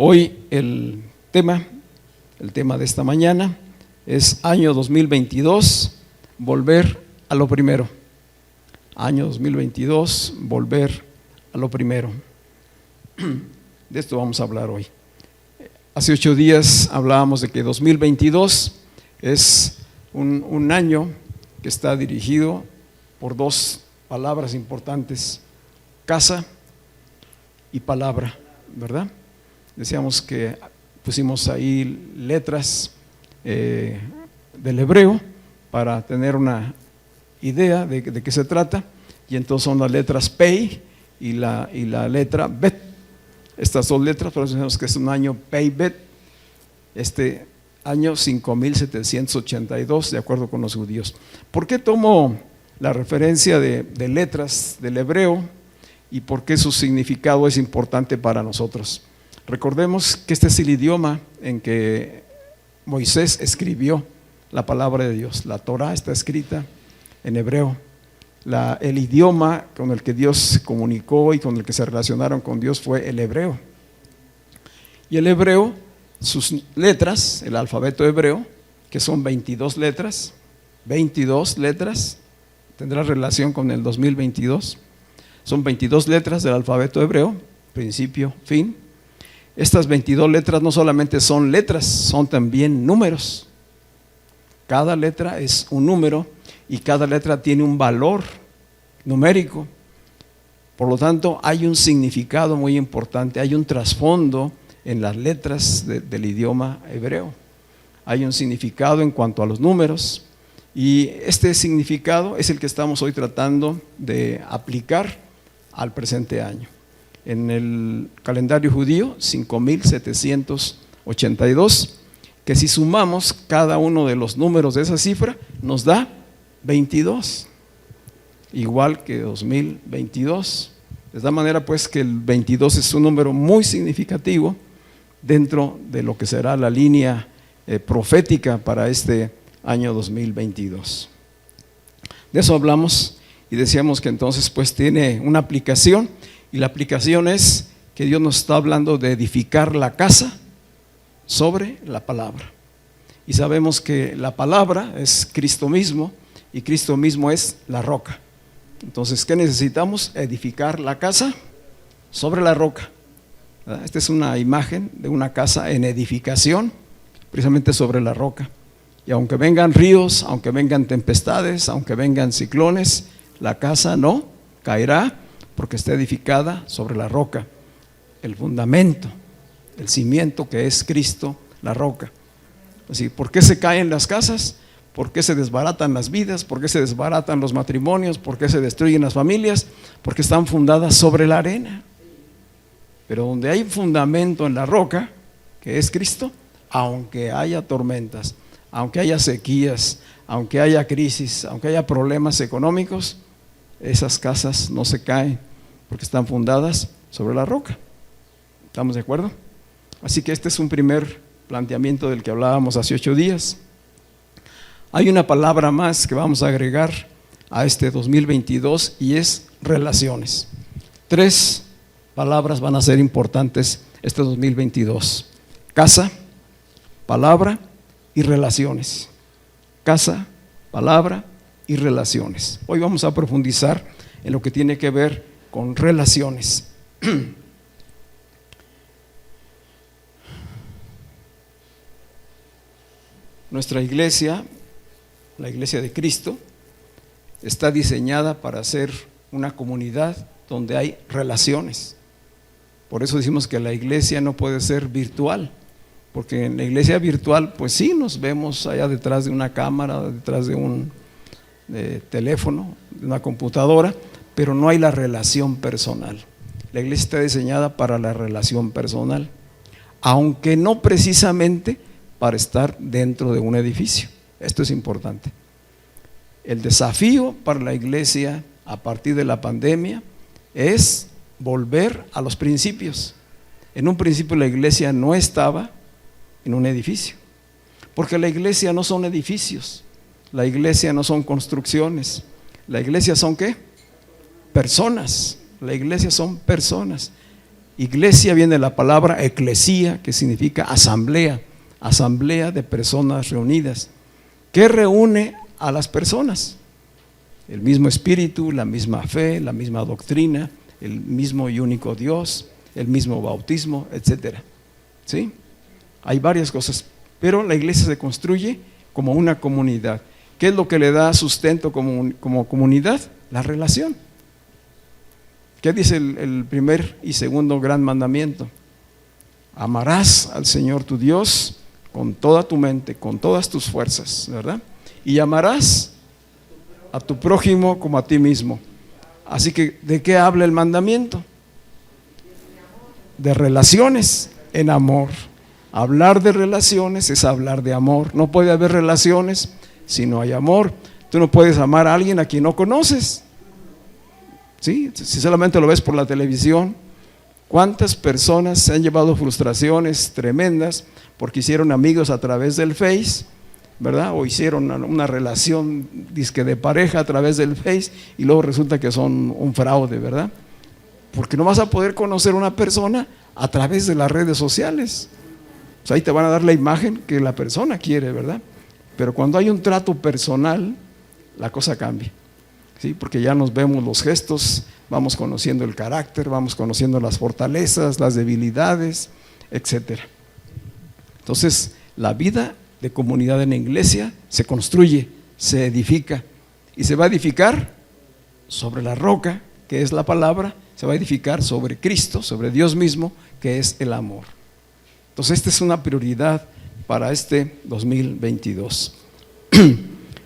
Hoy el tema de esta mañana es año 2022, volver a lo primero. Año 2022, volver a lo primero. De esto vamos a hablar hoy. Hace 8 días hablábamos de que 2022 es un año que está dirigido por 2 palabras importantes: casa y palabra, ¿verdad? Decíamos que pusimos ahí letras del hebreo para tener una idea de qué se trata, y entonces son las letras Pei y la letra Bet. Estas 2 letras, por eso decimos que es un año Pei Bet, este año 5782, de acuerdo con los judíos. ¿Por qué tomo la referencia de letras del hebreo y por qué su significado es importante para nosotros? Recordemos que este es el idioma en que Moisés escribió la palabra de Dios. La Torah está escrita en hebreo. El idioma con el que Dios se comunicó y con el que se relacionaron con Dios fue el hebreo. Y el hebreo, sus letras, el alfabeto hebreo, que son 22 letras, tendrá relación con el 2022. Son 22 letras del alfabeto hebreo, principio, fin. Estas 22 letras no solamente son letras, son también números. Cada letra es un número y cada letra tiene un valor numérico. Por lo tanto, hay un significado muy importante, hay un trasfondo en las letras del idioma hebreo. Hay un significado en cuanto a los números, y este significado es el que estamos hoy tratando de aplicar al presente año. En el calendario judío, 5782, que si sumamos cada uno de los números de esa cifra, nos da 22, igual que 2022. De esta manera pues que el 22 es un número muy significativo dentro de lo que será la línea profética para este año 2022. De eso hablamos y decíamos que entonces pues tiene una aplicación. Y la aplicación es que Dios nos está hablando de edificar la casa sobre la palabra. Y sabemos que la palabra es Cristo mismo, y Cristo mismo es la roca. Entonces, ¿qué necesitamos? Edificar la casa sobre la roca. Esta es una imagen de una casa en edificación, precisamente sobre la roca. Y aunque vengan ríos, aunque vengan tempestades, aunque vengan ciclones, la casa no caerá, porque está edificada sobre la roca, el fundamento, el cimiento que es Cristo, la roca. Así, ¿por qué se caen las casas? ¿Por qué se desbaratan las vidas? ¿Por qué se desbaratan los matrimonios? ¿Por qué se destruyen las familias? Porque están fundadas sobre la arena. Pero donde hay fundamento en la roca, que es Cristo, aunque haya tormentas, aunque haya sequías, aunque haya crisis, aunque haya problemas económicos, esas casas no se caen, porque están fundadas sobre la roca. ¿Estamos de acuerdo? Así que este es un primer planteamiento del que hablábamos hace 8 días. Hay una palabra más que vamos a agregar a este 2022 y es relaciones. 3 palabras van a ser importantes este 2022: casa, palabra y relaciones. Casa, palabra y relaciones. Hoy vamos a profundizar en lo que tiene que ver con relaciones. Nuestra iglesia, la iglesia de Cristo, está diseñada para ser una comunidad donde hay relaciones. Por eso decimos que la iglesia no puede ser virtual, porque en la iglesia virtual pues sí nos vemos allá detrás de una cámara, detrás de un teléfono, de una computadora, pero no hay la relación personal. La iglesia está diseñada para la relación personal, aunque no precisamente para estar dentro de un edificio. Esto es importante. El desafío para la iglesia a partir de la pandemia es volver a los principios. En un principio la iglesia no estaba en un edificio, porque la iglesia no son edificios, la iglesia no son construcciones, la iglesia son ¿qué? Personas. La iglesia son personas. Iglesia viene de la palabra eclesía, que significa asamblea, asamblea de personas reunidas. ¿Qué reúne a las personas? El mismo espíritu, la misma fe, la misma doctrina, el mismo y único Dios, el mismo bautismo, etcétera. ¿Sí? Hay varias cosas, pero la iglesia se construye como una comunidad. ¿Qué es lo que le da sustento como comunidad? La relación. ¿Qué dice el primer y segundo gran mandamiento? Amarás al Señor tu Dios con toda tu mente, con todas tus fuerzas, ¿verdad? Y amarás a tu prójimo como a ti mismo. Así que, ¿de qué habla el mandamiento? De relaciones en amor. Hablar de relaciones es hablar de amor. No puede haber relaciones si no hay amor. Tú no puedes amar a alguien a quien no conoces. ¿Sí? Si solamente lo ves por la televisión, ¿cuántas personas se han llevado frustraciones tremendas porque hicieron amigos a través del Face, ¿verdad? O hicieron una relación disque de pareja a través del Face y luego resulta que son un fraude, ¿verdad? Porque no vas a poder conocer a una persona a través de las redes sociales. O sea, ahí te van a dar la imagen que la persona quiere, ¿verdad? Pero cuando hay un trato personal, la cosa cambia. ¿Sí? Porque ya nos vemos los gestos, vamos conociendo el carácter, vamos conociendo las fortalezas, las debilidades, etcétera. Entonces, la vida de comunidad en la iglesia se construye, se edifica, y se va a edificar sobre la roca, que es la palabra, se va a edificar sobre Cristo, sobre Dios mismo, que es el amor. Entonces, esta es una prioridad para este 2022.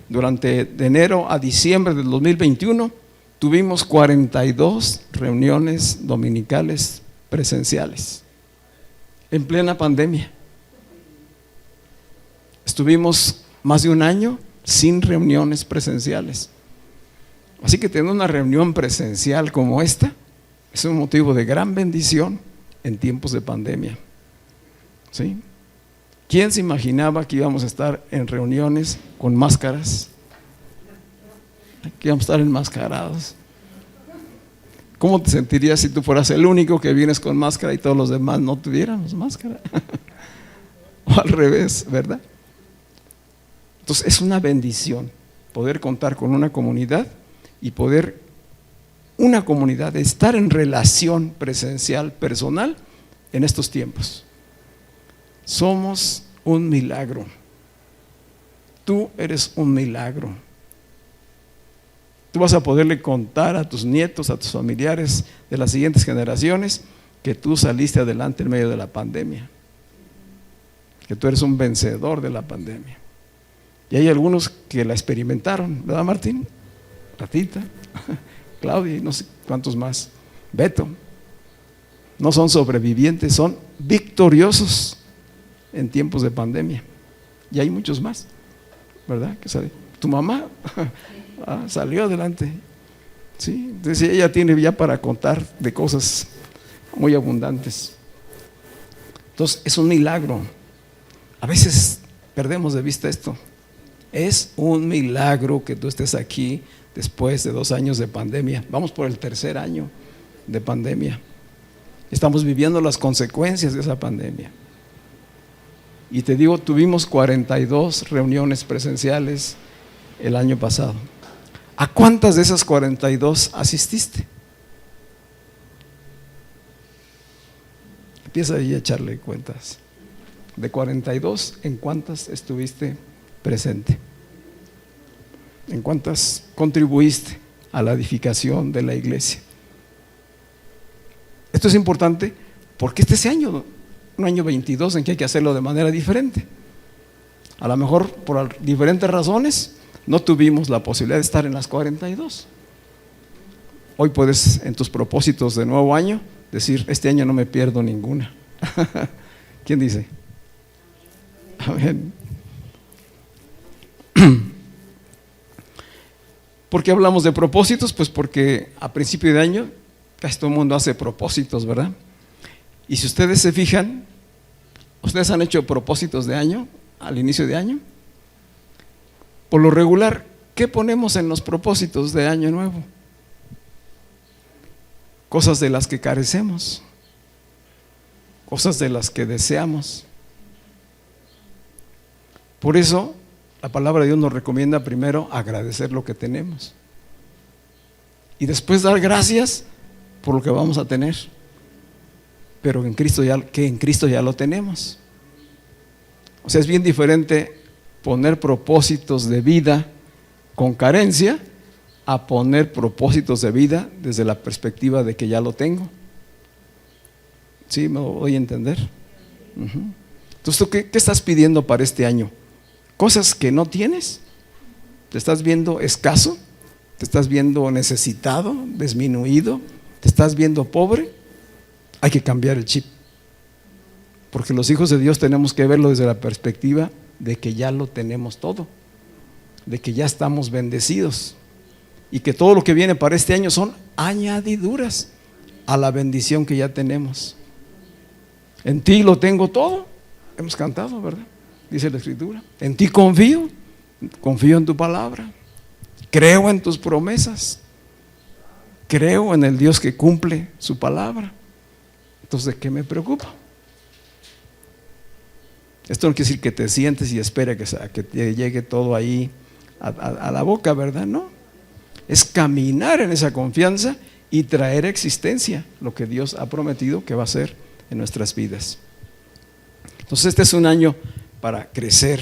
Durante de enero a diciembre del 2021 tuvimos 42 reuniones dominicales presenciales en plena pandemia. Estuvimos más de un año sin reuniones presenciales. Así que tener una reunión presencial como esta es un motivo de gran bendición en tiempos de pandemia. ¿Sí? ¿Quién se imaginaba que íbamos a estar en reuniones con máscaras? Que íbamos a estar enmascarados. ¿Cómo te sentirías si tú fueras el único que vienes con máscara y todos los demás no tuviéramos máscara? O al revés, ¿verdad? Entonces es una bendición poder contar con una comunidad y poder una comunidad estar en relación presencial, personal en estos tiempos. Somos un milagro. Tú eres un milagro. Tú vas a poderle contar a tus nietos, a tus familiares de las siguientes generaciones que tú saliste adelante en medio de la pandemia, que tú eres un vencedor de la pandemia. Y hay algunos que la experimentaron, ¿verdad, Martín? Ratita, Claudia y no sé cuántos más, Beto. No son sobrevivientes, son victoriosos en tiempos de pandemia. Y hay muchos más, ¿verdad? Tu mamá salió adelante. ¿Sí? Entonces ella tiene ya para contar de cosas muy abundantes. Entonces es un milagro. A veces perdemos de vista esto. Es un milagro que tú estés aquí después de 2 años de pandemia. Vamos por el 3er año de pandemia. Estamos viviendo las consecuencias de esa pandemia. Y te digo, tuvimos 42 reuniones presenciales el año pasado. ¿A cuántas de esas 42 asististe? Empieza ahí a echarle cuentas. De 42, ¿en cuántas estuviste presente? ¿En cuántas contribuiste a la edificación de la iglesia? Esto es importante porque este año, un año 22 en que hay que hacerlo de manera diferente. A lo mejor por diferentes razones no tuvimos la posibilidad de estar en las 42. Hoy puedes en tus propósitos de nuevo año decir, este año no me pierdo ninguna. ¿Quién dice? Amén. ¿Por qué hablamos de propósitos? Pues porque a principio de año casi todo el mundo hace propósitos, ¿verdad? Y si ustedes se fijan, ¿ustedes han hecho propósitos de año al inicio de año? Por lo regular, ¿qué ponemos en los propósitos de año nuevo? Cosas de las que carecemos, cosas de las que deseamos. Por eso la palabra de Dios nos recomienda primero agradecer lo que tenemos y después dar gracias por lo que vamos a tener, pero en Cristo ya lo tenemos. O sea, es bien diferente poner propósitos de vida con carencia a poner propósitos de vida desde la perspectiva de que ya lo tengo. ¿Sí me voy a entender? Entonces, ¿tú qué estás pidiendo para este año? ¿Cosas que no tienes? ¿Te estás viendo escaso? ¿Te estás viendo necesitado, disminuido? ¿Te estás viendo pobre? Hay que cambiar el chip, porque los hijos de Dios tenemos que verlo desde la perspectiva de que ya lo tenemos todo, de que ya estamos bendecidos y que todo lo que viene para este año son añadiduras a la bendición que ya tenemos. En ti lo tengo todo, hemos cantado, ¿verdad? Dice la Escritura. En ti confío en tu palabra, creo en tus promesas, creo en el Dios que cumple su palabra. Entonces, ¿de qué me preocupa? Esto no quiere decir que te sientes y esperes que te llegue todo ahí a la boca, ¿verdad? No, es caminar en esa confianza y traer a existencia lo que Dios ha prometido que va a hacer en nuestras vidas. Entonces, este es un año para crecer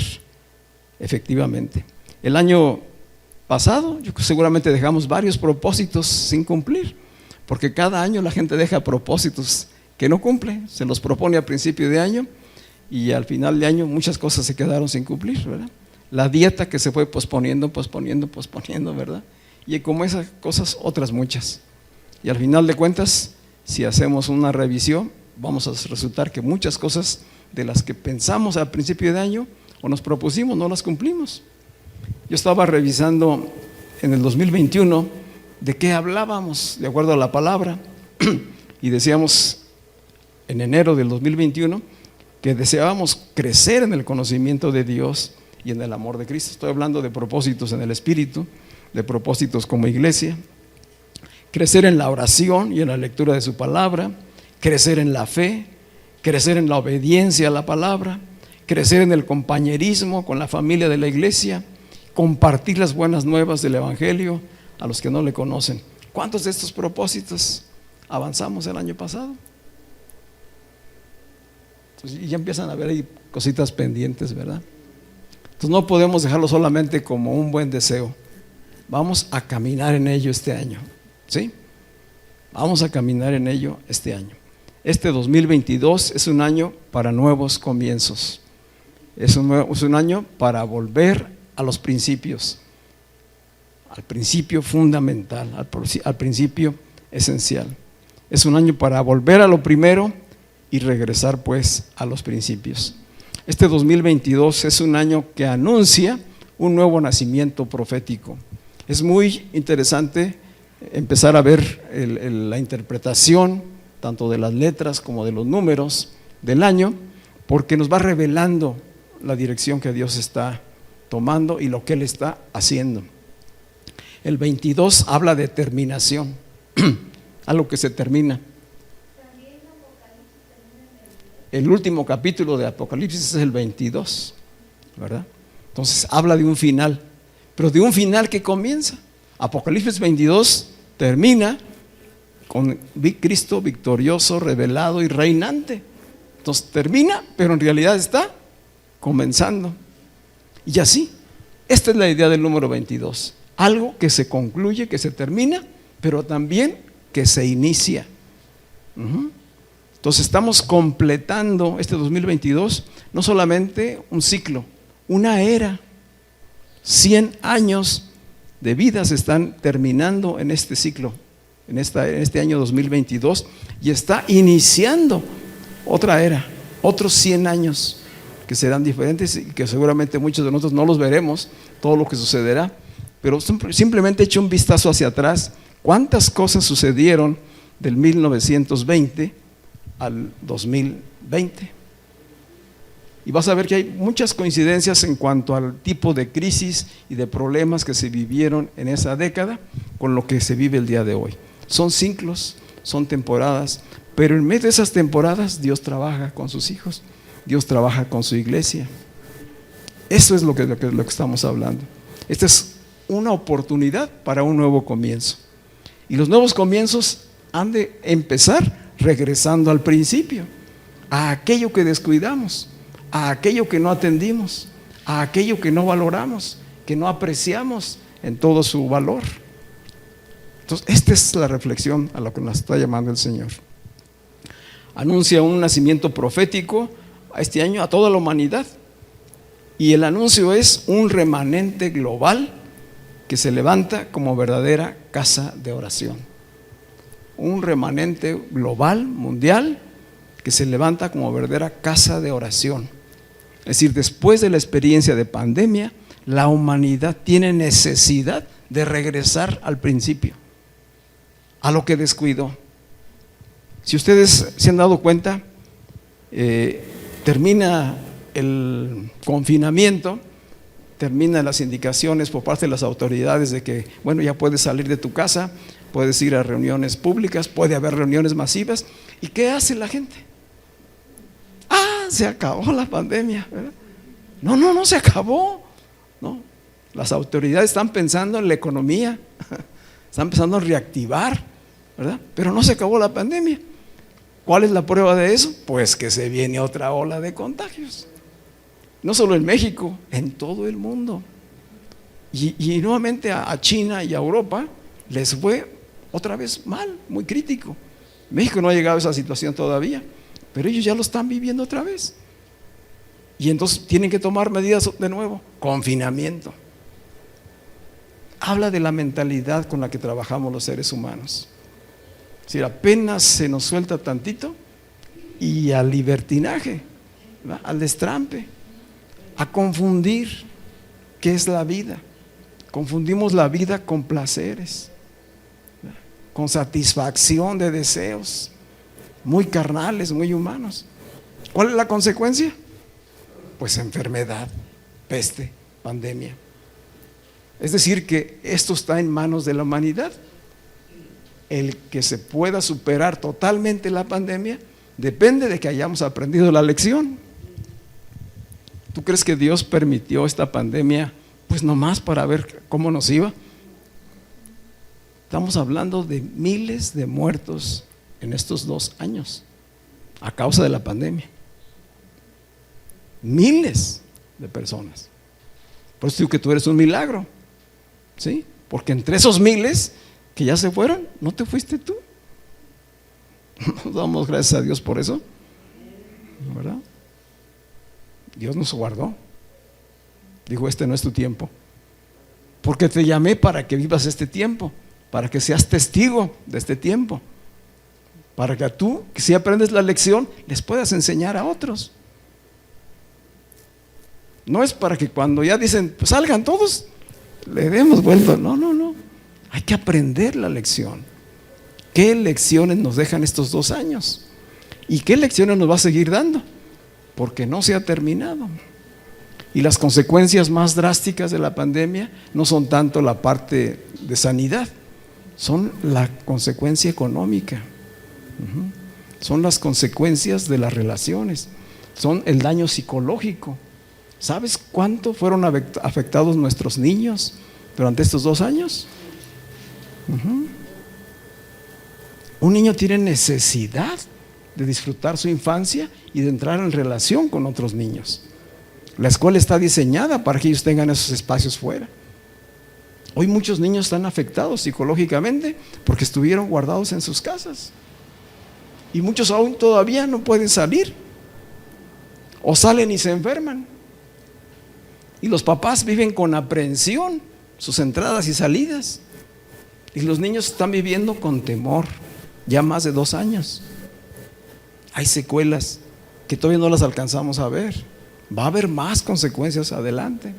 efectivamente. El año pasado seguramente dejamos varios propósitos sin cumplir, porque cada año la gente deja propósitos que no cumple, se los propone a principio de año y al final de año muchas cosas se quedaron sin cumplir, ¿verdad? La dieta que se fue posponiendo, ¿verdad? Y como esas cosas, otras muchas. Y al final de cuentas, si hacemos una revisión, vamos a resultar que muchas cosas de las que pensamos al principio de año o nos propusimos no las cumplimos. Yo estaba revisando en el 2021 de qué hablábamos de acuerdo a la palabra y decíamos en enero del 2021 que deseábamos crecer en el conocimiento de Dios y en el amor de Cristo. Estoy hablando de propósitos en el Espíritu, de propósitos como iglesia, crecer en la oración y en la lectura de su palabra, crecer en la fe, crecer en la obediencia a la palabra, crecer en el compañerismo con la familia de la iglesia, compartir las buenas nuevas del Evangelio a los que no le conocen. ¿Cuántos de estos propósitos avanzamos el año pasado? Entonces, ya empiezan a ver ahí cositas pendientes, ¿verdad? Entonces no podemos dejarlo solamente como un buen deseo. Vamos a caminar en ello este año, ¿sí? Vamos a caminar en ello este año. Este 2022 es un año para nuevos comienzos. Es un año para volver a los principios, al principio fundamental, al principio esencial. Es un año para volver a lo primero y regresar pues a los principios. Este 2022 es un año que anuncia un nuevo nacimiento profético. Es muy interesante empezar a ver la interpretación tanto de las letras como de los números del año, porque nos va revelando la dirección que Dios está tomando y lo que Él está haciendo. El 22 habla de terminación, algo que se termina. El último capítulo de Apocalipsis es el 22, ¿verdad? Entonces habla de un final, pero de un final que comienza. Apocalipsis 22 termina con Cristo victorioso, revelado y reinante. Entonces termina, pero en realidad está comenzando. Y así, esta es la idea del número 22. Algo que se concluye, que se termina, pero también que se inicia. Entonces estamos completando este 2022, no solamente un ciclo, una era. 100 años de vida se están terminando en este ciclo, en este año 2022, y está iniciando otra era, otros 100 años que serán diferentes y que seguramente muchos de nosotros no los veremos, todo lo que sucederá, pero simplemente eche un vistazo hacia atrás. ¿Cuántas cosas sucedieron del 1920 al 2020? Y vas a ver que hay muchas coincidencias en cuanto al tipo de crisis y de problemas que se vivieron en esa década con lo que se vive el día de hoy. Son ciclos, son temporadas, pero en medio de esas temporadas Dios trabaja con sus hijos, Dios trabaja con su iglesia. Eso es lo que estamos hablando. Esta es una oportunidad para un nuevo comienzo. Y los nuevos comienzos han de empezar regresando al principio, a aquello que descuidamos, a aquello que no atendimos, a aquello que no valoramos, que no apreciamos en todo su valor. Entonces, esta es la reflexión a lo que nos está llamando el Señor. Anuncia un nacimiento profético este año a toda la humanidad. Y el anuncio es un remanente global que se levanta como verdadera casa de oración. Un remanente global, mundial, que se levanta como verdadera casa de oración. Es decir, después de la experiencia de pandemia, la humanidad tiene necesidad de regresar al principio, a lo que descuidó. Si ustedes se han dado cuenta, termina el confinamiento, terminan las indicaciones por parte de las autoridades de que, bueno, ya puedes salir de tu casa, puedes ir a reuniones públicas, puede haber reuniones masivas. ¿Y qué hace la gente? Se acabó la pandemia, ¿verdad? No se acabó, ¿no? Las autoridades están pensando en la economía, están pensando en reactivar, ¿verdad? Pero no se acabó la pandemia. ¿Cuál es la prueba de eso? Pues que se viene otra ola de contagios. No solo en México, en todo el mundo. Y nuevamente a China y a Europa les fue otra vez mal, muy crítico. México no ha llegado a esa situación todavía, pero ellos ya lo están viviendo otra vez. Y entonces tienen que tomar medidas de nuevo. Confinamiento. Habla de la mentalidad con la que trabajamos los seres humanos. Es decir, apenas se nos suelta tantito y al libertinaje, ¿verdad? Al destrampe, a confundir qué es la vida. Confundimos la vida con placeres, ¿verdad? Con satisfacción de deseos muy carnales, muy humanos. ¿Cuál es la consecuencia? Pues enfermedad, peste, pandemia. Es decir, que esto está en manos de la humanidad. El que se pueda superar totalmente la pandemia depende de que hayamos aprendido la lección. ¿Tú crees que Dios permitió esta pandemia pues nomás para ver cómo nos iba? Estamos hablando de miles de muertos en estos 2 años a causa de la pandemia. Miles de personas. Por eso digo que tú eres un milagro, ¿sí? Porque entre esos miles que ya se fueron, ¿no te fuiste tú? Nos damos gracias a Dios por eso, ¿verdad? Dios nos guardó. Dijo, este no es tu tiempo, porque te llamé para que vivas este tiempo, para que seas testigo de este tiempo, para que tú, que si aprendes la lección, les puedas enseñar a otros. No es para que cuando ya dicen, pues salgan todos, le demos vuelta. No. Hay que aprender la lección. ¿Qué lecciones nos dejan estos 2 años? ¿Y qué lecciones nos va a seguir dando? Porque no se ha terminado. Y las consecuencias más drásticas de la pandemia no son tanto la parte de sanidad, son la consecuencia económica. Son las consecuencias de las relaciones, son el daño psicológico. ¿Sabes cuánto fueron afectados nuestros niños durante estos 2 años? Un niño tiene necesidad de disfrutar su infancia y de entrar en relación con otros niños. La escuela está diseñada para que ellos tengan esos espacios fuera. Hoy muchos niños están afectados psicológicamente porque estuvieron guardados en sus casas. Y muchos aún todavía no pueden salir, o salen y se enferman. Y los papás viven con aprehensión sus entradas y salidas. Y los niños están viviendo con temor ya más de 2 años. Hay secuelas que todavía no las alcanzamos a ver. Va a haber más consecuencias adelante.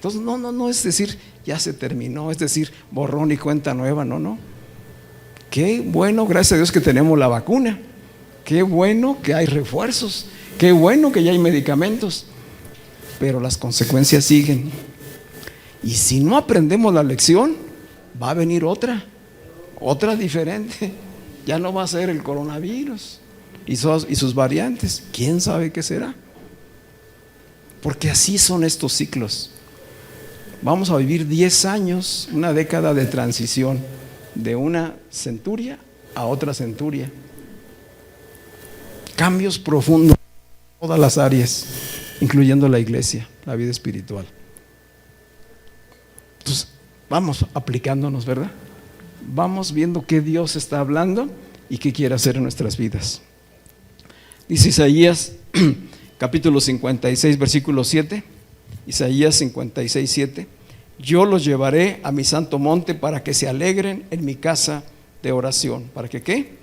Entonces no es decir ya se terminó, es decir borrón y cuenta nueva, no. Qué bueno, gracias a Dios que tenemos la vacuna, qué bueno que hay refuerzos, qué bueno que ya hay medicamentos, pero las consecuencias siguen. Y si no aprendemos la lección, va a venir otra diferente. Ya no va a ser el coronavirus y sus variantes, quién sabe qué será. Porque así son estos ciclos. Vamos a vivir 10 años, una década de transición, de una centuria a otra centuria. Cambios profundos en todas las áreas, incluyendo la iglesia, la vida espiritual. Entonces, vamos aplicándonos, ¿verdad? Vamos viendo qué Dios está hablando y qué quiere hacer en nuestras vidas. Dice Isaías capítulo 56, versículo 7, Isaías 56, 7: yo los llevaré a mi santo monte para que se alegren en mi casa de oración. ¿Para que qué?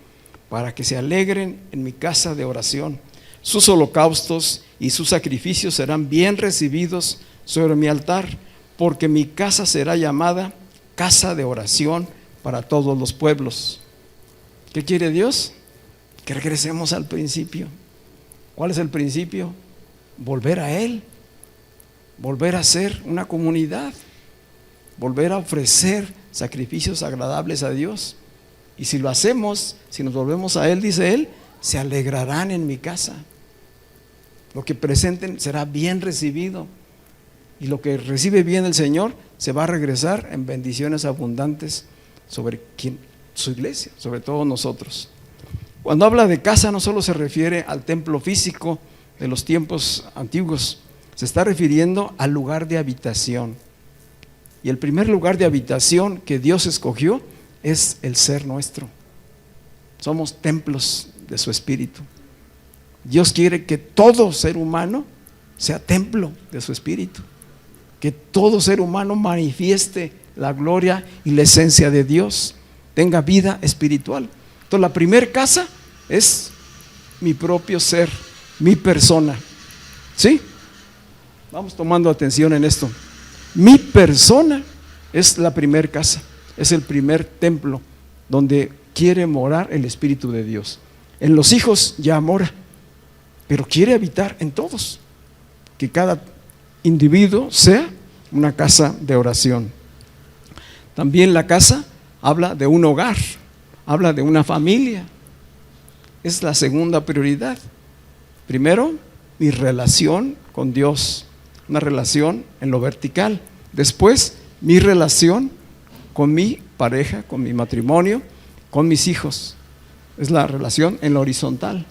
Para que se alegren en mi casa de oración. Sus holocaustos y sus sacrificios serán bien recibidos sobre mi altar, porque mi casa será llamada casa de oración para todos los pueblos. ¿Qué quiere Dios? Que regresemos al principio. ¿Cuál es el principio? Volver a Él, volver a ser una comunidad, volver a ofrecer sacrificios agradables a Dios. Y si lo hacemos, si nos volvemos a Él, dice Él, se alegrarán en mi casa. Lo que presenten será bien recibido, y lo que recibe bien el Señor se va a regresar en bendiciones abundantes sobre su iglesia, sobre todos nosotros. Cuando habla de casa, no solo se refiere al templo físico de los tiempos antiguos, se está refiriendo al lugar de habitación. Y el primer lugar de habitación que Dios escogió es el ser nuestro. Somos templos de su Espíritu. Dios quiere que todo ser humano sea templo de su Espíritu, que todo ser humano manifieste la gloria y la esencia de Dios, tenga vida espiritual. Entonces la primer casa es mi propio ser, mi persona. ¿Sí? Vamos tomando atención en esto. Mi persona es la primer casa, es el primer templo donde quiere morar el Espíritu de Dios. En los hijos ya mora, pero quiere habitar en todos, que cada individuo sea una casa de oración. También la casa habla de un hogar, habla de una familia. Es la segunda prioridad. Primero, mi relación con Dios, una relación en lo vertical. Después, mi relación con mi pareja, con mi matrimonio, con mis hijos. Es la relación en lo horizontal.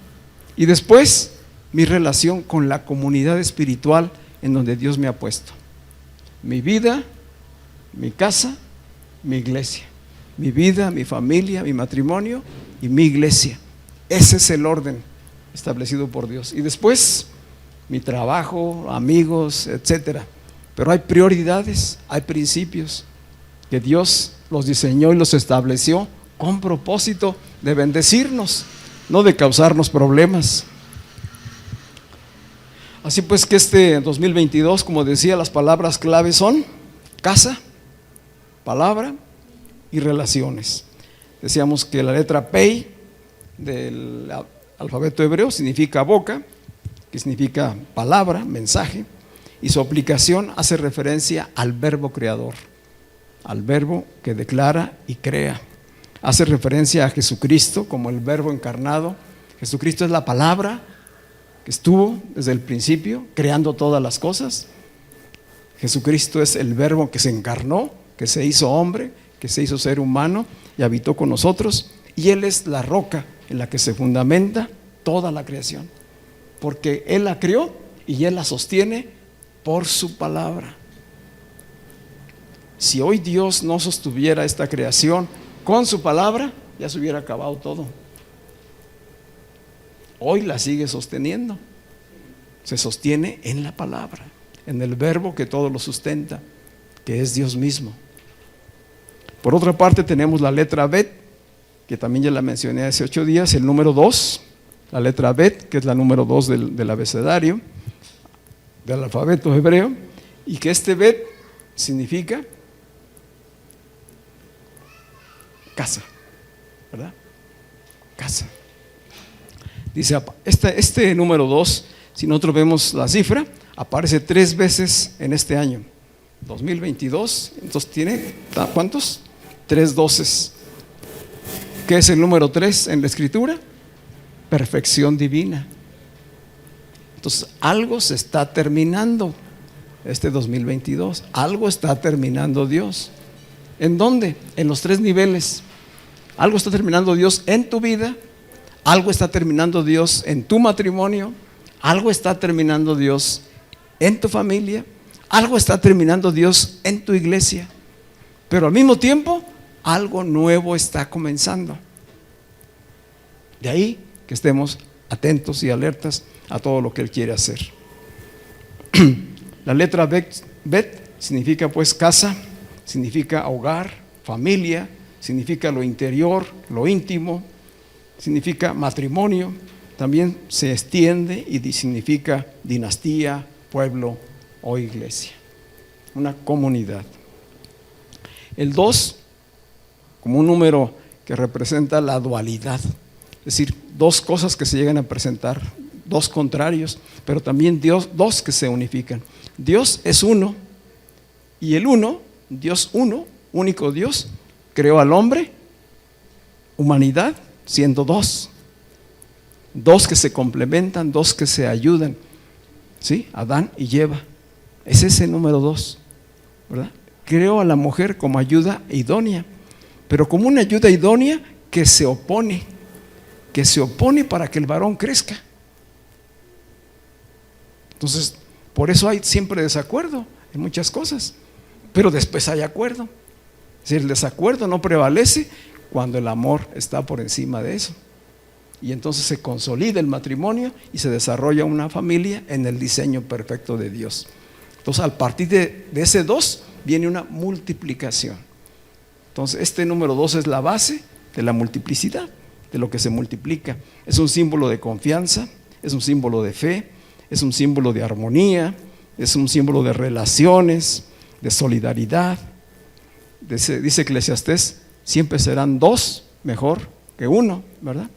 Y después, mi relación con la comunidad espiritual en donde Dios me ha puesto. Mi vida, mi casa, mi iglesia. Mi vida, mi familia, mi matrimonio y mi iglesia. Ese es el orden establecido por Dios. Y después, mi trabajo, amigos, etcétera. Pero hay prioridades, hay principios que Dios los diseñó y los estableció con propósito de bendecirnos, no de causarnos problemas. Así pues que este 2022, como decía, las palabras clave son casa, palabra y relaciones. Decíamos que la letra Pei del alfabeto hebreo significa boca, que significa palabra, mensaje, y su aplicación hace referencia al verbo creador, al verbo que declara y crea. Hace referencia a Jesucristo como el verbo encarnado. Jesucristo es la palabra que estuvo desde el principio creando todas las cosas. Jesucristo es el verbo que se encarnó, que se hizo hombre, que se hizo ser humano y habitó con nosotros, y Él es la roca en la que se fundamenta toda la creación, porque Él la creó y Él la sostiene por su palabra. Si hoy Dios no sostuviera esta creación con su palabra, ya se hubiera acabado todo. Hoy la sigue sosteniendo, se sostiene en la palabra, en el verbo que todo lo sustenta, que es Dios mismo. Por otra parte tenemos la letra Bet, que también ya la mencioné hace 8 días, el número 2, la letra Bet, que es la número 2 del abecedario, del alfabeto hebreo, y que este Bet significa casa, ¿verdad? Casa. Dice, este número 2, si nosotros vemos la cifra, aparece 3 veces en este año, 2022. Entonces tiene, ¿cuántos? 3 doces. ¿Qué es el número 3 en la escritura? Perfección divina. Entonces algo se está terminando este 2022, algo está terminando Dios. ¿En dónde? En los 3 niveles. Algo está terminando Dios en tu vida, algo está terminando Dios en tu matrimonio, algo está terminando Dios en tu familia, algo está terminando Dios en tu iglesia, pero al mismo tiempo algo nuevo está comenzando. De ahí que estemos atentos y alertas a todo lo que Él quiere hacer. La letra Bet significa pues casa, significa hogar, familia, significa lo interior, lo íntimo, significa matrimonio, también se extiende y significa dinastía, pueblo o iglesia, una comunidad. El 2, como un número que representa la dualidad, es decir, 2 cosas que se llegan a presentar, 2 contrarios, pero también dos que se unifican. Dios es uno, y el uno, Dios uno, único Dios, creó al hombre, humanidad, siendo 2. 2 que se complementan, 2 que se ayudan, ¿sí? Adán y Eva. Es ese número 2, ¿verdad? Creó a la mujer como ayuda idónea, pero como una ayuda idónea que se opone para que el varón crezca. Entonces, por eso hay siempre desacuerdo en muchas cosas, pero después hay acuerdo. Si el desacuerdo no prevalece cuando el amor está por encima de eso, y entonces se consolida el matrimonio y se desarrolla una familia en el diseño perfecto de Dios. Entonces, al partir de ese 2 viene una multiplicación. Entonces, este número 2 es la base de la multiplicidad, de lo que se multiplica. Es un símbolo de confianza, es un símbolo de fe, es un símbolo de armonía, es un símbolo de relaciones, de solidaridad. Dice Eclesiastés, siempre serán 2 mejor que 1, ¿verdad?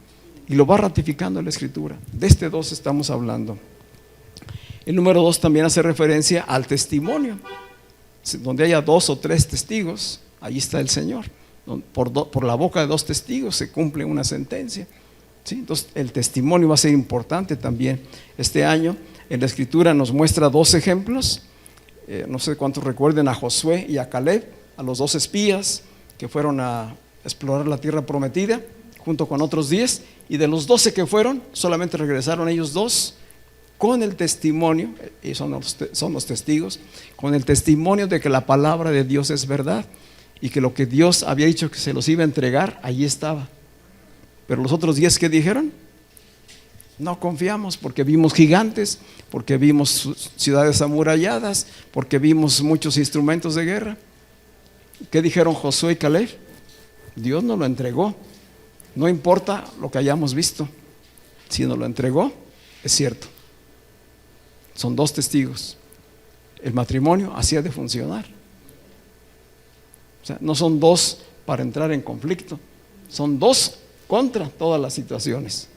Y lo va ratificando la escritura. De este 2 estamos hablando. El número 2 también hace referencia al testimonio. Donde haya 2 o 3 testigos, ahí está el Señor. Por la boca de 2 testigos se cumple una sentencia, ¿sí? Entonces el testimonio va a ser importante también. Este año en la escritura nos muestra 2 ejemplos. No sé cuántos recuerden a Josué y a Caleb, a los 2 espías que fueron a explorar la tierra prometida junto con otros 10, y de los 12 que fueron, solamente regresaron ellos 2 con el testimonio, y son los testigos, con el testimonio de que la palabra de Dios es verdad y que lo que Dios había dicho que se los iba a entregar, allí estaba. Pero los otros 10, ¿qué dijeron? No confiamos, porque vimos gigantes, porque vimos ciudades amuralladas, porque vimos muchos instrumentos de guerra. ¿Qué dijeron Josué y Caleb? Dios nos lo entregó, no importa lo que hayamos visto, si nos lo entregó, es cierto. Son 2 testigos. El matrimonio así ha de funcionar. O sea, no son 2 para entrar en conflicto, son 2 contra todas las situaciones.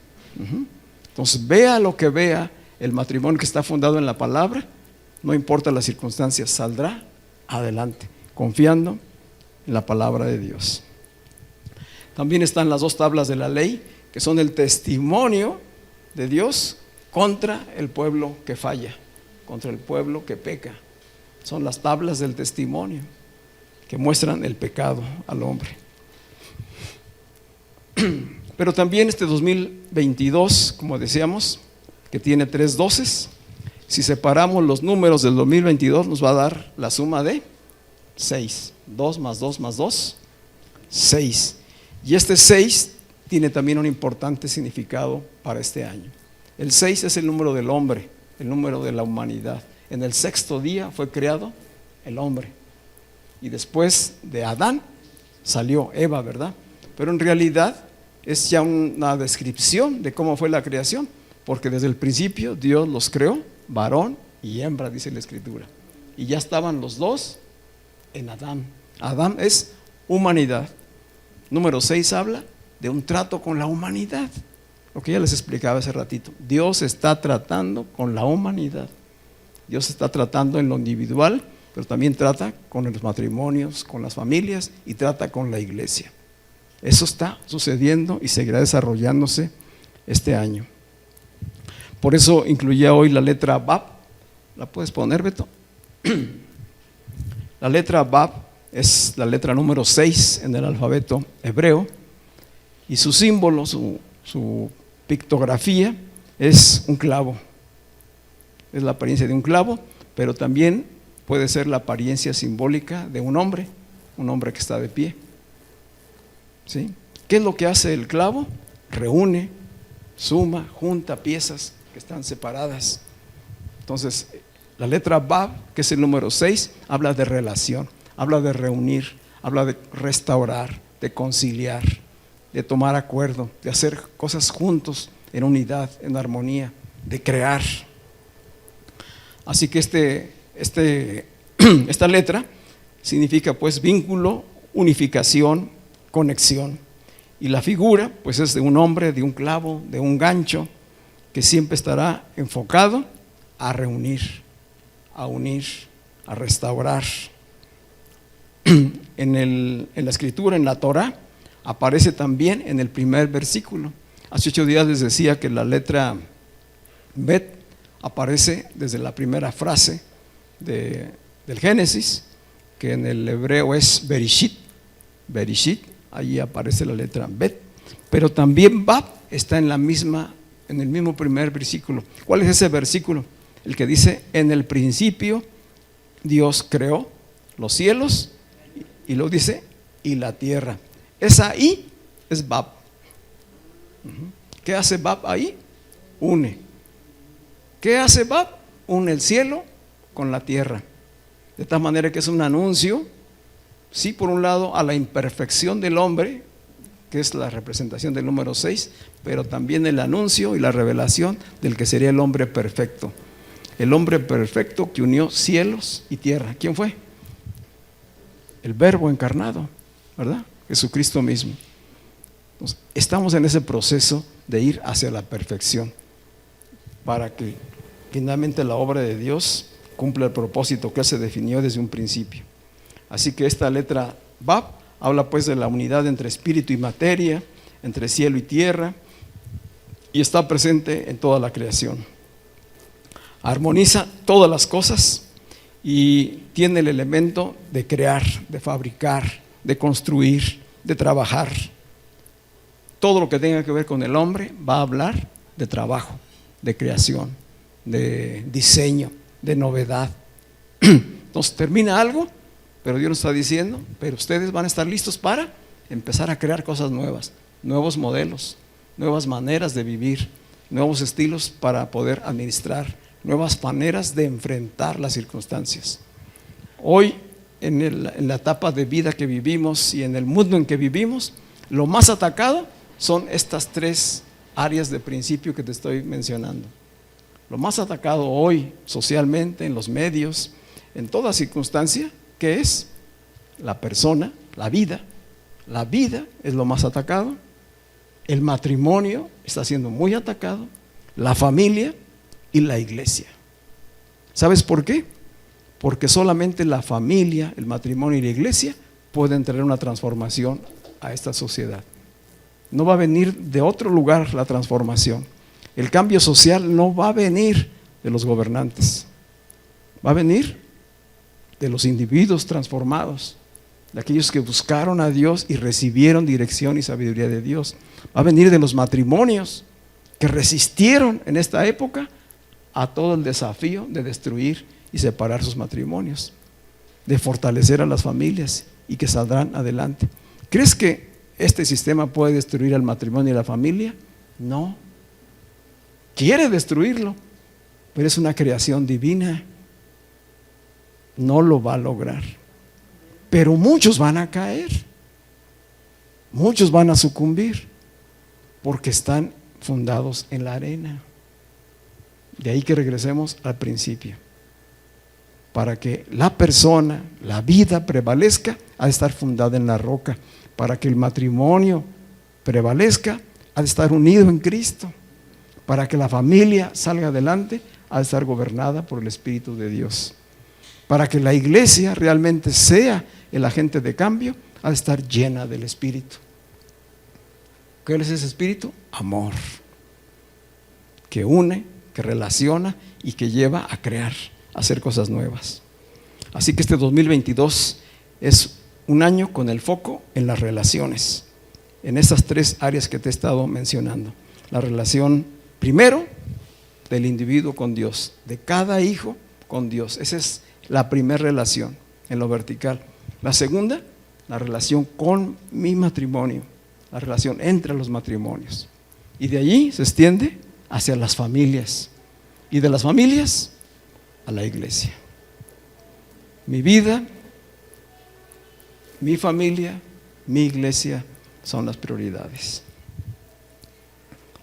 Entonces, vea lo que vea, el matrimonio que está fundado en la palabra, no importa las circunstancias, saldrá adelante, confiando en la palabra de Dios. También están las 2 tablas de la ley, que son el testimonio de Dios contra el pueblo que falla, contra el pueblo que peca. Son las tablas del testimonio que muestran el pecado al hombre. Pero también este 2022, como decíamos, que tiene 3 doces, si separamos los números del 2022 nos va a dar la suma de 6. 2 más 2 más 2, 6. Y este 6 tiene también un importante significado para este año. El 6 es el número del hombre, el número de la humanidad. En el 6º día fue creado el hombre, y después de Adán salió Eva, ¿verdad? Pero en realidad es ya una descripción de cómo fue la creación, porque desde el principio Dios los creó, varón y hembra, dice la escritura, y ya estaban los 2 en Adán. Adán es humanidad. Número 6 habla de un trato con la humanidad. Lo que ya les explicaba hace ratito. Dios está tratando con la humanidad. Dios está tratando en lo individual, pero también trata con los matrimonios, con las familias y trata con la iglesia. Eso está sucediendo y seguirá desarrollándose este año. Por eso incluía hoy la letra Bab. ¿La puedes poner, Beto? La letra Bab es la letra número 6 en el alfabeto hebreo y su símbolo, su pictografía es un clavo. Es la apariencia de un clavo, pero también puede ser la apariencia simbólica de un hombre que está de pie. ¿Sí? ¿Qué es lo que hace el clavo? Reúne, suma, junta piezas que están separadas. Entonces, la letra Bab, que es el número 6, habla de relación, habla de reunir, habla de restaurar, de conciliar, de tomar acuerdo, de hacer cosas juntos, en unidad, en armonía, de crear. Así que esta letra significa pues vínculo, unificación, conexión. Y la figura pues es de un hombre, de un clavo, de un gancho, que siempre estará enfocado a reunir, a unir, a restaurar. En la escritura, en la Torah, aparece también en el primer versículo. Hace 8 días les decía que la letra Bet aparece desde la primera frase del Génesis, que en el hebreo es Berishit. Berishit, ahí aparece la letra Bet, pero también Bab está en el mismo primer versículo. ¿Cuál es ese versículo? El que dice: en el principio Dios creó los cielos, y luego dice, y la tierra. Esa I es Bab. ¿Qué hace Bab ahí? Une. ¿Qué hace Bab? Une el cielo con la tierra. De tal manera que es un anuncio, sí, por un lado, a la imperfección del hombre, que es la representación del número 6, pero también el anuncio y la revelación del que sería el hombre perfecto. El hombre perfecto que unió cielos y tierra. ¿Quién fue? El Verbo encarnado, ¿verdad? Jesucristo mismo. Entonces, estamos en ese proceso de ir hacia la perfección, para que finalmente la obra de Dios cumpla el propósito que Él se definió desde un principio. Así que esta letra Bab habla pues de la unidad entre espíritu y materia, entre cielo y tierra, y está presente en toda la creación. Armoniza todas las cosas y tiene el elemento de crear, de fabricar, de construir, de trabajar. Todo lo que tenga que ver con el hombre va a hablar de trabajo, de creación, de diseño, de novedad. Entonces termina algo, pero Dios nos está diciendo, pero ustedes van a estar listos para empezar a crear cosas nuevas, nuevos modelos, nuevas maneras de vivir, nuevos estilos para poder administrar, nuevas maneras de enfrentar las circunstancias. Hoy, en la etapa de vida que vivimos y en el mundo en que vivimos, lo más atacado son estas 3 áreas de principio que te estoy mencionando. Lo más atacado hoy socialmente, en los medios, en toda circunstancia, ¿qué es? La persona, la vida. La vida es lo más atacado. El matrimonio está siendo muy atacado. La familia y la iglesia. ¿Sabes por qué? Porque solamente la familia, el matrimonio y la iglesia pueden traer una transformación a esta sociedad. No va a venir de otro lugar la transformación. El cambio social no va a venir de los gobernantes, va a venir de los individuos transformados, de aquellos que buscaron a Dios y recibieron dirección y sabiduría de Dios. Va a venir de los matrimonios que resistieron en esta época a todo el desafío de destruir y separar sus matrimonios, de fortalecer a las familias y que saldrán adelante. ¿Crees que este sistema puede destruir al matrimonio y la familia? No. Quiere destruirlo, pero es una creación divina. No lo va a lograr. Pero muchos van a caer, muchos van a sucumbir, porque están fundados en la arena. De ahí que regresemos al principio. Para que la persona, la vida prevalezca, ha de estar fundada en la roca. Para que el matrimonio prevalezca, ha de estar unido en Cristo. Para que la familia salga adelante, ha de estar gobernada por el Espíritu de Dios. Para que la iglesia realmente sea el agente de cambio, ha de estar llena del Espíritu. ¿Qué es ese Espíritu? Amor, que une, que relaciona y que lleva a crear, a hacer cosas nuevas. Así que este 2022 es un año con el foco en las relaciones, en estas tres áreas que te he estado mencionando. La relación, primero, del individuo con Dios, de cada hijo con Dios. Esa es la primera relación en lo vertical. La segunda, la relación con mi matrimonio, la relación entre los matrimonios. Y de allí se extiende hacia las familias. Y de las familias a la iglesia. Mi vida, mi familia, mi iglesia son las prioridades.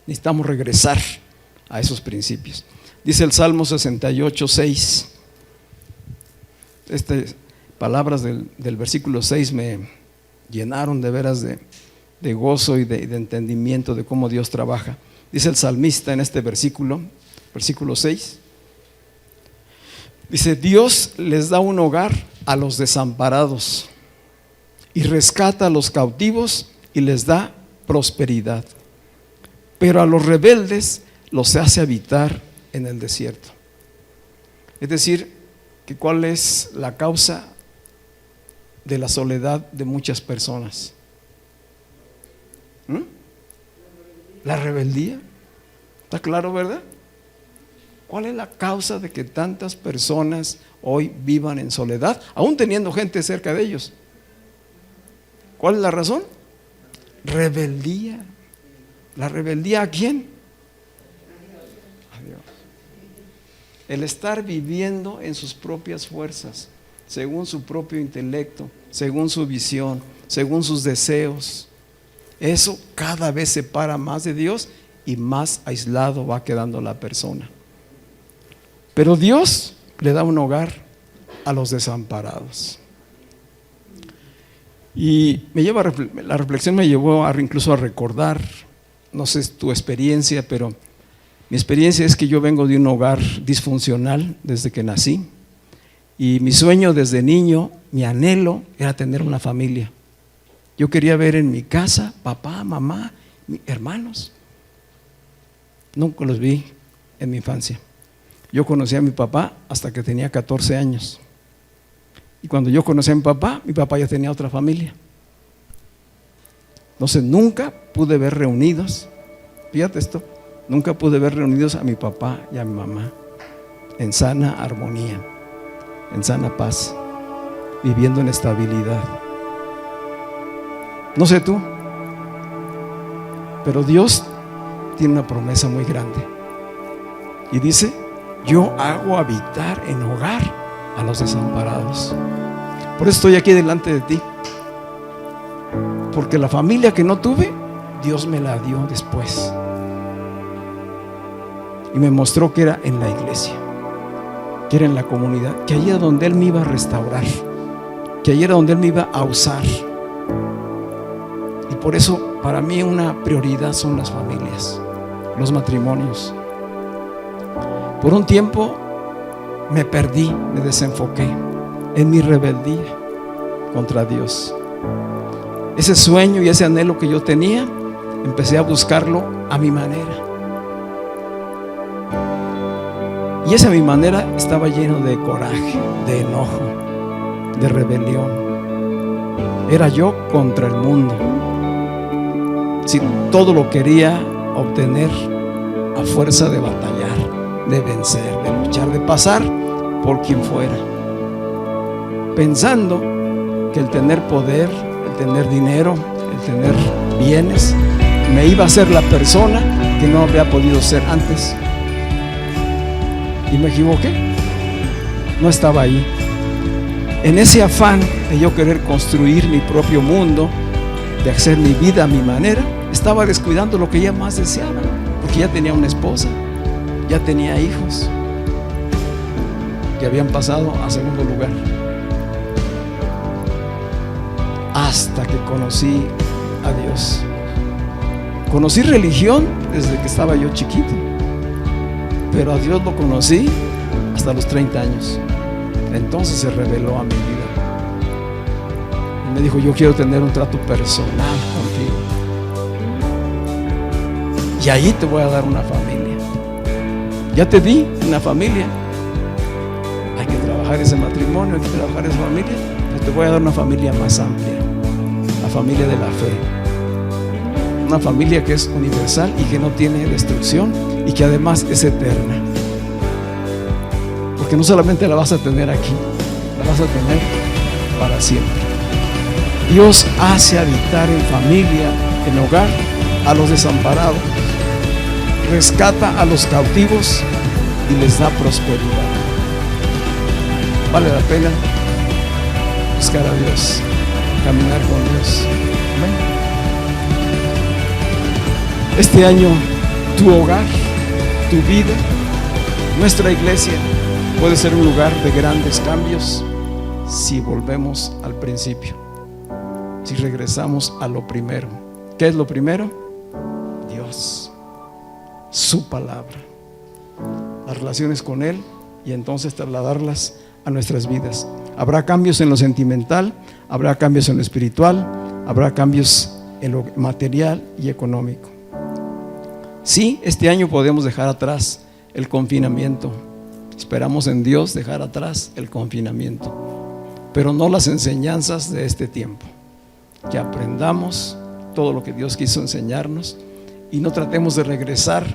Necesitamos regresar a esos principios. Dice el Salmo 68:6. Palabras del versículo 6 me llenaron de veras de gozo y de entendimiento de cómo Dios trabaja. Dice el salmista en este versículo 6. Dice: Dios les da un hogar a los desamparados y rescata a los cautivos y les da prosperidad, pero a los rebeldes los hace habitar en el desierto. Es decir, que ¿cuál es la causa de la soledad de muchas personas? La rebeldía. ¿Está claro, verdad? ¿Cuál es la causa de que tantas personas hoy vivan en soledad, aún teniendo gente cerca de ellos? ¿Cuál es la razón? Rebeldía. ¿La rebeldía a quién? A Dios. El estar viviendo en sus propias fuerzas, según su propio intelecto, según su visión, según sus deseos. Eso cada vez separa más de Dios y más aislado va quedando la persona. Pero Dios le da un hogar a los desamparados. Y la reflexión me llevó incluso a recordar, no sé tu experiencia, pero mi experiencia es que yo vengo de un hogar disfuncional desde que nací. Y mi sueño desde niño, mi anhelo era tener una familia. Yo quería ver en mi casa papá, mamá, hermanos. Nunca los vi en mi infancia. Yo conocí a mi papá hasta que tenía 14 años. Y cuando yo conocí a mi papá ya tenía otra familia. Entonces nunca pude ver reunidos, fíjate esto, nunca pude ver reunidos a mi papá y a mi mamá en sana armonía, en sana paz, viviendo en estabilidad. No sé tú, pero Dios tiene una promesa muy grande. Y dice: yo hago habitar en hogar a los desamparados. Por eso estoy aquí delante de ti. Porque la familia que no tuve, Dios me la dio después. Y me mostró que era en la iglesia, que era en la comunidad, que allí era donde Él me iba a restaurar, que allí era donde Él me iba a usar. Y por eso para mí una prioridad son las familias, los matrimonios. Por un tiempo me perdí, me desenfoqué en mi rebeldía contra Dios. Ese sueño y ese anhelo que yo tenía, empecé a buscarlo a mi manera. Y esa mi manera estaba lleno de coraje, de enojo, de rebelión. Era yo contra el mundo. Si todo lo quería obtener a fuerza de batallar, de vencer, de luchar, de pasar por quien fuera, pensando que el tener poder, el tener dinero, el tener bienes me iba a hacer la persona que no había podido ser antes. Y me equivoqué, no estaba ahí. En ese afán de yo querer construir mi propio mundo, de hacer mi vida a mi manera, estaba descuidando lo que ella más deseaba, porque ya tenía una esposa, ya tenía hijos, que habían pasado a segundo lugar. Hasta que conocí a Dios. Conocí religión desde que estaba yo chiquito, pero a Dios lo conocí hasta los 30 años. Entonces se reveló a mi vida y me dijo: yo quiero tener un trato personal contigo, y ahí te voy a dar una familia. Ya te di una familia, hay que trabajar ese matrimonio, hay que trabajar esa familia, pero te voy a dar una familia más amplia, la familia de la fe, una familia que es universal y que no tiene destrucción y que además es eterna, porque no solamente la vas a tener aquí, la vas a tener para siempre. Dios hace habitar en familia, en hogar, a los desamparados, rescata a los cautivos y les da prosperidad. Vale la pena buscar a Dios, caminar con Dios. Amén. Este año, tu hogar, tu vida, nuestra iglesia puede ser un lugar de grandes cambios si volvemos al principio, si regresamos a lo primero. ¿Qué es lo primero? Dios, su palabra, las relaciones con Él, y entonces trasladarlas a nuestras vidas. Habrá cambios en lo sentimental, habrá cambios en lo espiritual, habrá cambios en lo material y económico. Sí, este año podemos dejar atrás el confinamiento. Esperamos en Dios dejar atrás el confinamiento, pero no las enseñanzas de este tiempo. Que aprendamos todo lo que Dios quiso enseñarnos y no tratemos de regresar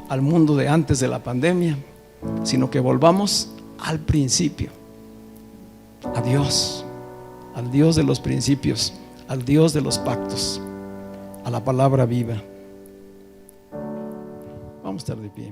al mundo de antes de la pandemia, sino que volvamos al principio, a Dios, al Dios de los principios, al Dios de los pactos, a la palabra viva. Vamos a estar de pie.